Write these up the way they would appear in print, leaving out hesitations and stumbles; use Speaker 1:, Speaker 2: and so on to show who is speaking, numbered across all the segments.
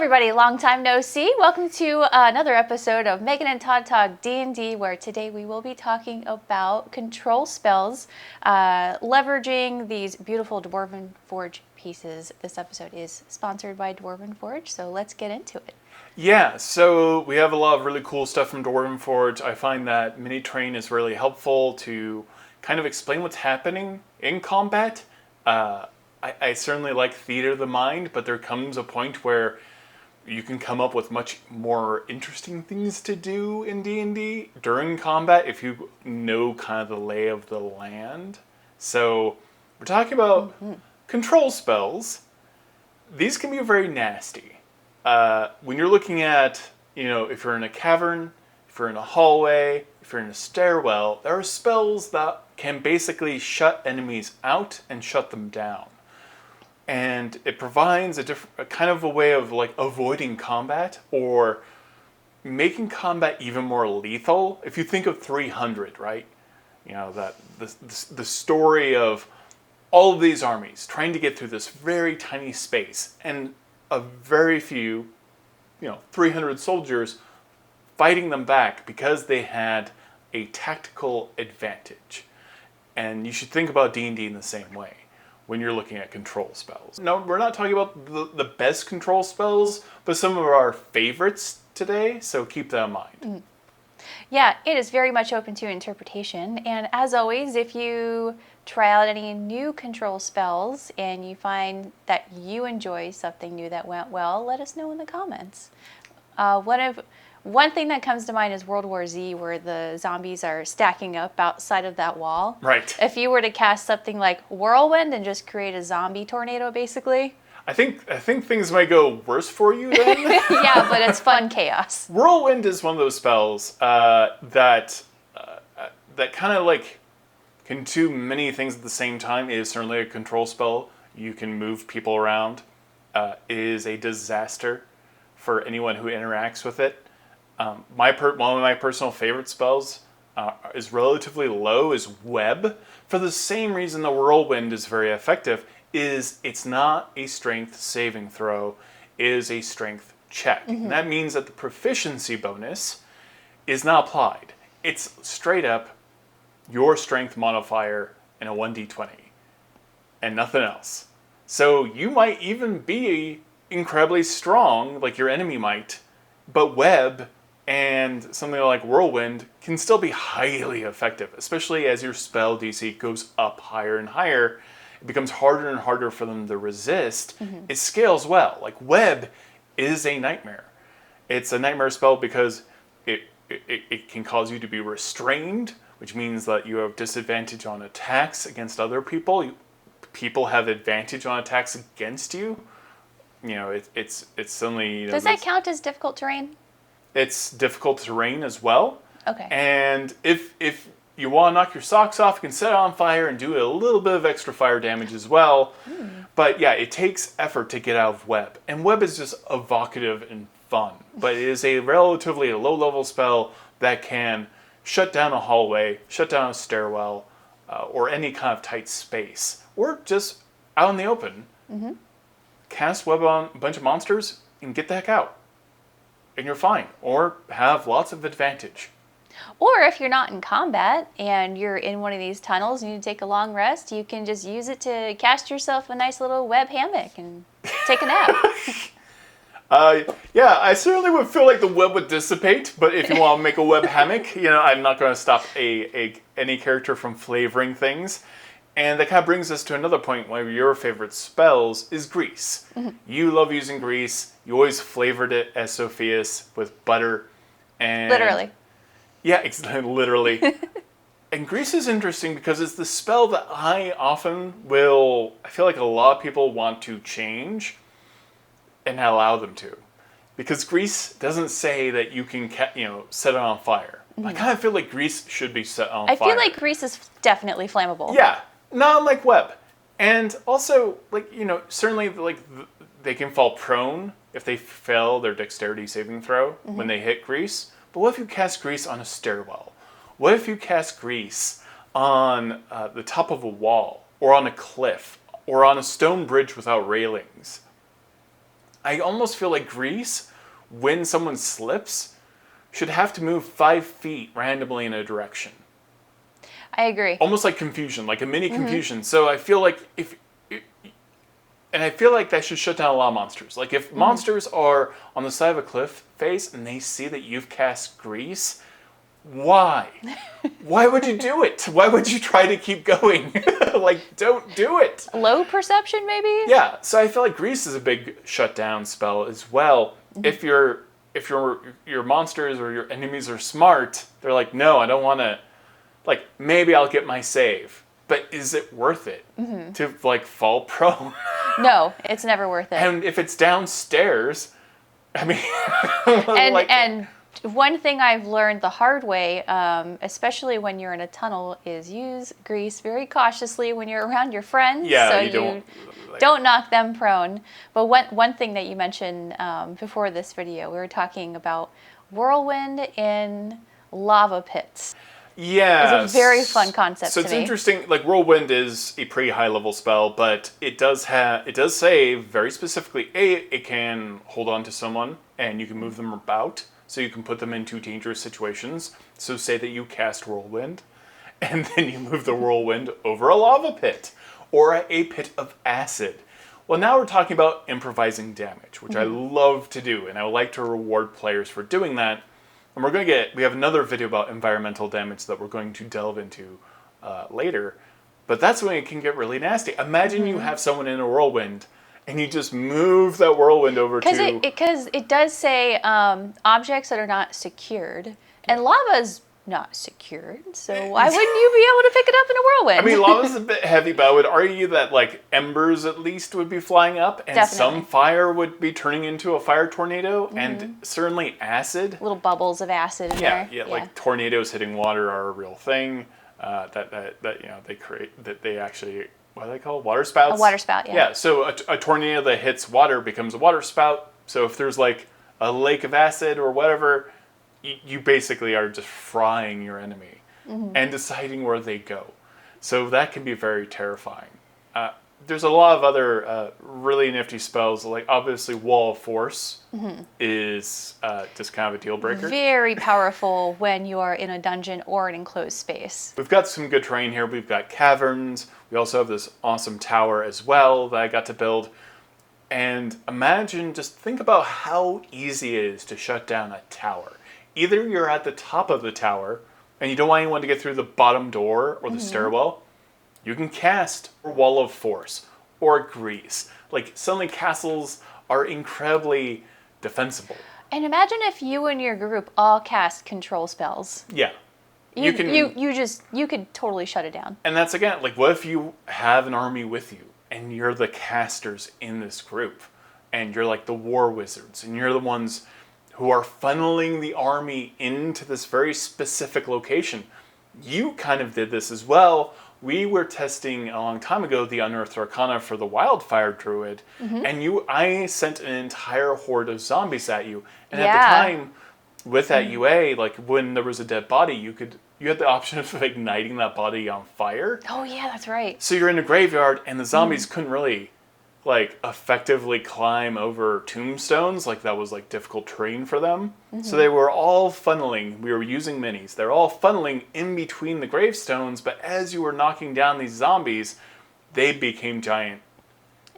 Speaker 1: everybody, long time no see. Welcome to another episode of Megan and Todd Talk D&D, where today we will be talking about control spells, leveraging these beautiful Dwarven Forge pieces. This episode is sponsored by Dwarven Forge, so let's get into it.
Speaker 2: Yeah, so we have a lot of really cool stuff from Dwarven Forge. I find that mini-train is really helpful to kind of explain what's happening in combat. I certainly like Theater of the Mind, but there comes a point where you can come up with much more interesting things to do in D&D during combat if you know kind of the lay of the land. So we're talking about control spells. These can be very nasty. When you're looking at, if you're in a cavern, if you're in a hallway, if you're in a stairwell, there are spells that can basically shut enemies out and shut them down. And it provides a kind of a way of like avoiding combat or making combat even more lethal. If you think of 300, right? That the story of all of these armies trying to get through this very tiny space and a very few, 300 soldiers fighting them back because they had a tactical advantage. And you should think about D&D in the same way when you're looking at control spells. No, we're not talking about the best control spells, but some of our favorites today, so keep that in mind.
Speaker 1: Yeah, it is very much open to interpretation, and as always, if you try out any new control spells and you find that you enjoy something new that went well, let us know in the comments. One thing that comes to mind is World War Z, where the zombies are stacking up outside of that wall.
Speaker 2: Right.
Speaker 1: If you were to cast something like Whirlwind and just create a zombie tornado, basically.
Speaker 2: I think things might go worse for you then.
Speaker 1: Yeah, but it's fun chaos.
Speaker 2: Whirlwind is one of those spells that kind of like can do many things at the same time. It is certainly a control spell. You can move people around. It is a disaster for anyone who interacts with it. One of my personal favorite spells is relatively low, is Web. For the same reason the Whirlwind is very effective, is it's not a strength saving throw, it is a strength check. Mm-hmm. And that means that the proficiency bonus is not applied. It's straight up your strength modifier and a 1d20 and nothing else. So you might even be incredibly strong, like your enemy might, but Web and something like Whirlwind can still be highly effective, especially as your spell DC goes up higher and higher. It becomes harder and harder for them to resist. Mm-hmm. It scales well. Like Web is a nightmare. It's a nightmare spell because it can cause you to be restrained, which means that you have disadvantage on attacks against other people. People have advantage on attacks against you. It's suddenly...
Speaker 1: Does that count as difficult terrain?
Speaker 2: It's difficult terrain as well.
Speaker 1: Okay.
Speaker 2: And if you want to knock your socks off, you can set it on fire and do a little bit of extra fire damage as well. But yeah, it takes effort to get out of Web. And Web is just evocative and fun. But it is a relatively low-level spell that can shut down a hallway, shut down a stairwell, or any kind of tight space. Or just out in the open, cast Web on a bunch of monsters and get the heck out. And you're fine, or have lots of advantage.
Speaker 1: Or if you're not in combat and you're in one of these tunnels and you need to take a long rest, you can just use it to cast yourself a nice little web hammock and take a nap.
Speaker 2: Yeah, I certainly would feel like the web would dissipate, but if you want to make a web hammock, I'm not going to stop any character from flavoring things. And that kind of brings us to another point. One of your favorite spells is grease. Mm-hmm. You love using grease. You always flavored it as Sophia's with butter. And
Speaker 1: literally.
Speaker 2: Yeah, literally. And grease is interesting because it's the spell that I feel like a lot of people want to change and allow them to. Because grease doesn't say that you can set it on fire. Mm-hmm. I kind of feel like grease should be set on fire.
Speaker 1: I feel like grease is definitely flammable.
Speaker 2: Yeah. Not like Web. And also, certainly, they can fall prone if they fail their dexterity saving throw when they hit grease. But what if you cast grease on a stairwell? What if you cast grease on the top of a wall, or on a cliff, or on a stone bridge without railings? I almost feel like Grease, when someone slips, should have to move 5 feet randomly in a direction.
Speaker 1: I agree.
Speaker 2: Almost like confusion, like a mini confusion. So I feel like and I feel like that should shut down a lot of monsters. Like if monsters are on the side of a cliff face and they see that you've cast Grease, why? Why would you do it? Why would you try to keep going? Like, don't do it.
Speaker 1: Low perception, maybe?
Speaker 2: Yeah, so I feel like Grease is a big shutdown spell as well. If your monsters or your enemies are smart, they're like, no, I don't want to. Like, maybe I'll get my save, but is it worth it to like fall prone?
Speaker 1: No, it's never worth it.
Speaker 2: And if it's downstairs, I mean,
Speaker 1: and one thing I've learned the hard way, especially when you're in a tunnel, is use Grease very cautiously when you're around your friends.
Speaker 2: Yeah,
Speaker 1: so
Speaker 2: you
Speaker 1: don't knock them prone. But one thing that you mentioned before this video, we were talking about Whirlwind in lava pits.
Speaker 2: yeah,
Speaker 1: It's a very fun concept.
Speaker 2: So it's interesting. Like Whirlwind is a pretty high level spell, but it does say very specifically, it can hold on to someone and you can move them about. So you can put them into dangerous situations. So say that you cast Whirlwind, and then you move the Whirlwind over a lava pit, or a pit of acid. Well, now we're talking about improvising damage, which I love to do, and I would like to reward players for doing that. And we have another video about environmental damage that we're going to delve into later. But that's when it can get really nasty. Imagine you have someone in a Whirlwind, and you just move that Whirlwind over to...
Speaker 1: Because it does say objects that are not secured, and lava's not secured, so why wouldn't you be able to pick it up in a whirlwind?
Speaker 2: I mean, lava's a bit heavy, but I would argue that like embers at least would be flying up, and some fire would be turning into a fire tornado, and certainly acid.
Speaker 1: Little bubbles of acid in there.
Speaker 2: Yeah, like tornadoes hitting water are a real thing. That you know they create that they actually. What are they called? Water spouts?
Speaker 1: A water spout, yeah.
Speaker 2: Yeah, so a tornado that hits water becomes a water spout. So if there's like a lake of acid or whatever, you basically are just frying your enemy and deciding where they go. So that can be very terrifying. There's a lot of other really nifty spells, like obviously Wall of Force is just kind of a deal breaker.
Speaker 1: Very powerful when you are in a dungeon or an enclosed space.
Speaker 2: We've got some good terrain here. We've got caverns. We also have this awesome tower as well that I got to build. And imagine, just think about how easy it is to shut down a tower. Either you're at the top of the tower and you don't want anyone to get through the bottom door or the stairwell. You can cast Wall of Force or Grease. Like, suddenly castles are incredibly defensible.
Speaker 1: And imagine if you and your group all cast control spells.
Speaker 2: Yeah.
Speaker 1: You could totally shut it down.
Speaker 2: And that's again, like, what if you have an army with you and you're the casters in this group and you're like the war wizards and you're the ones who are funneling the army into this very specific location. You kind of did this as well. We were testing a long time ago the Unearthed Arcana for the Wildfire Druid, and I sent an entire horde of zombies at you. And at the time, with that UA, like when there was a dead body, you had the option of igniting that body on fire.
Speaker 1: Oh yeah, that's right.
Speaker 2: So you're in a graveyard, and the zombies couldn't really like effectively climb over tombstones. Like that was like difficult terrain for them. So they were all funneling. We were using minis. They're all funneling in between the gravestones. But as you were knocking down these zombies, they became giant.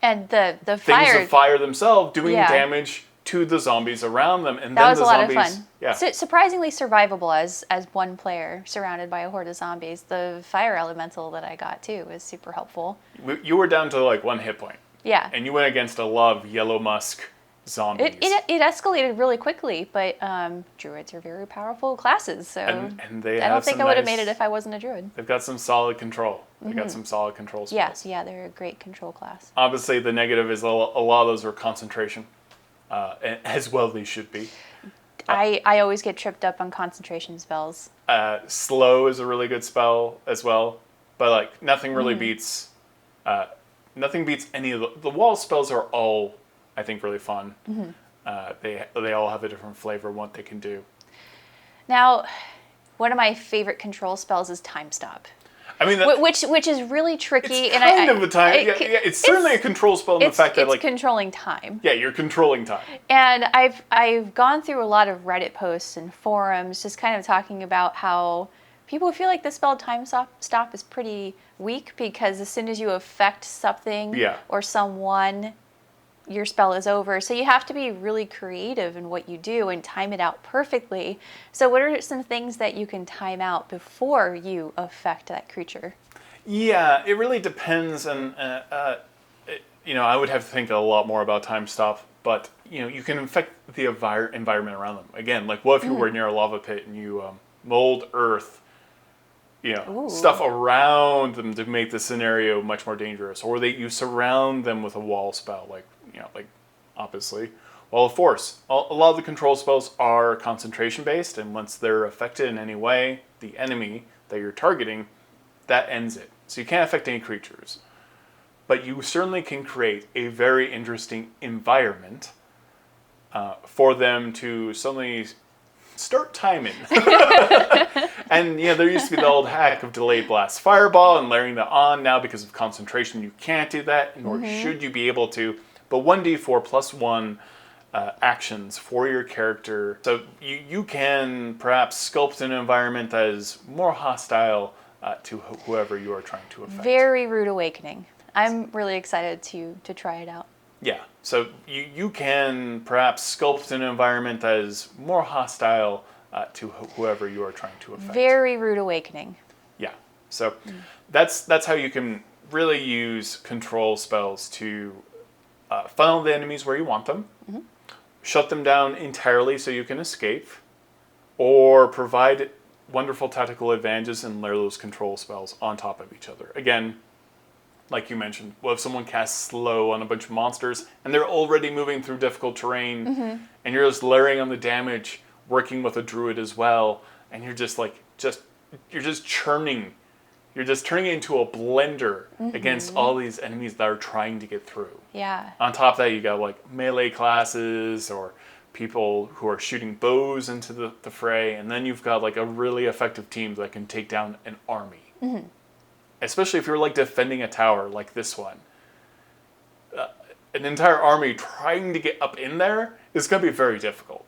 Speaker 1: And the
Speaker 2: things of fire themselves doing damage to the zombies around them. And
Speaker 1: that
Speaker 2: then
Speaker 1: was
Speaker 2: the
Speaker 1: a lot
Speaker 2: zombies,
Speaker 1: of fun.
Speaker 2: Yeah.
Speaker 1: Surprisingly survivable as one player surrounded by a horde of zombies. The fire elemental that I got too was super helpful.
Speaker 2: You were down to like 1 hit point.
Speaker 1: Yeah.
Speaker 2: And you went against a lot of yellow musk zombies.
Speaker 1: It escalated really quickly, but druids are very powerful classes, so
Speaker 2: and they
Speaker 1: I don't think I would have made it if I wasn't a druid.
Speaker 2: They've got some solid control. They've got some solid control spells.
Speaker 1: Yeah, they're a great control class.
Speaker 2: Obviously, the negative is a lot of those are concentration, as well they should be.
Speaker 1: I always get tripped up on concentration spells.
Speaker 2: Slow is a really good spell as well, but like nothing really beats. Nothing beats any of the wall spells are all, I think, really fun. They all have a different flavor of what they can do.
Speaker 1: Now, one of my favorite control spells is Time Stop.
Speaker 2: I mean,
Speaker 1: which is really tricky.
Speaker 2: it's kind of a time. It's certainly a control spell in the fact that
Speaker 1: it's controlling time.
Speaker 2: Yeah, you're controlling time.
Speaker 1: And I've gone through a lot of Reddit posts and forums just kind of talking about how people feel like the spell time stop is pretty weak because as soon as you affect something or someone, your spell is over. So you have to be really creative in what you do and time it out perfectly. So what are some things that you can time out before you affect that creature?
Speaker 2: Yeah, it really depends on, I would have to think a lot more about time stop, but, you can affect the environment around them. Again, like what if you were near a lava pit and you mold earth, stuff around them to make the scenario much more dangerous, or that you surround them with a wall spell, like obviously. Wall of Force. A lot of the control spells are concentration based, and once they're affected in any way, the enemy that you're targeting, that ends it. So you can't affect any creatures. But you certainly can create a very interesting environment for them to suddenly start timing. And there used to be the old hack of delayed blast fireball and layering that on. Now because of concentration you can't do that, nor should you be able to. But 1d4 plus 1 actions for your character. So you can perhaps sculpt an environment that is more hostile to whoever you are trying to affect.
Speaker 1: Very rude awakening. I'm really excited to try it out.
Speaker 2: Yeah, so you can perhaps sculpt an environment that is more hostile to whoever you are trying to affect.
Speaker 1: Very rude awakening.
Speaker 2: Yeah, so that's how you can really use control spells to funnel the enemies where you want them, shut them down entirely so you can escape, or provide wonderful tactical advantages and layer those control spells on top of each other. Again, like you mentioned, what if someone casts slow on a bunch of monsters and they're already moving through difficult terrain and you're just layering on the damage, working with a druid as well, and you're just churning. You're just turning it into a blender against all these enemies that are trying to get through.
Speaker 1: Yeah.
Speaker 2: On top of that, you got like melee classes or people who are shooting bows into the fray, and then you've got like a really effective team that can take down an army. Especially if you're like defending a tower like this one. An entire army trying to get up in there is going to be very difficult.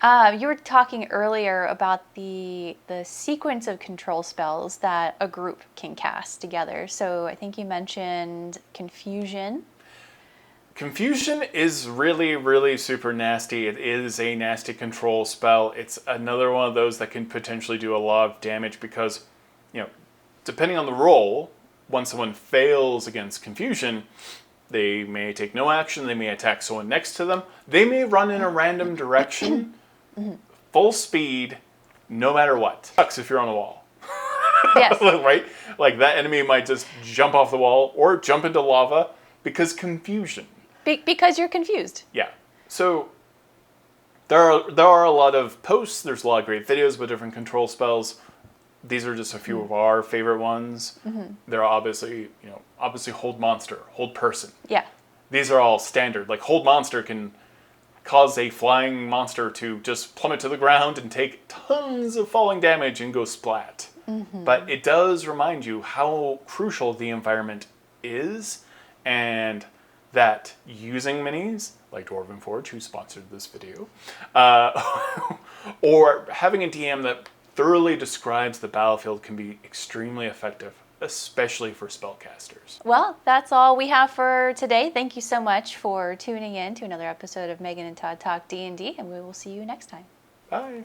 Speaker 1: You were talking earlier about the sequence of control spells that a group can cast together. So I think you mentioned Confusion.
Speaker 2: Confusion is really, really super nasty. It is a nasty control spell. It's another one of those that can potentially do a lot of damage because, depending on the roll, when someone fails against Confusion, they may take no action, they may attack someone next to them, they may run in a random direction, full speed, no matter what. Sucks if you're on a wall.
Speaker 1: Yes.
Speaker 2: Right? Like that enemy might just jump off the wall or jump into lava because Confusion.
Speaker 1: Because you're confused.
Speaker 2: Yeah. So there are a lot of posts, there's a lot of great videos with different control spells. These are just a few of our favorite ones. There are obviously Hold Monster, Hold Person.
Speaker 1: Yeah.
Speaker 2: These are all standard. Like Hold Monster can cause a flying monster to just plummet to the ground and take tons of falling damage and go splat. But it does remind you how crucial the environment is, and that using minis, like Dwarven Forge, who sponsored this video, or having a DM that thoroughly describes the battlefield can be extremely effective, especially for spellcasters.
Speaker 1: Well, that's all we have for today. Thank you so much for tuning in to another episode of Megan and Todd Talk D&D, and we will see you next time.
Speaker 2: Bye.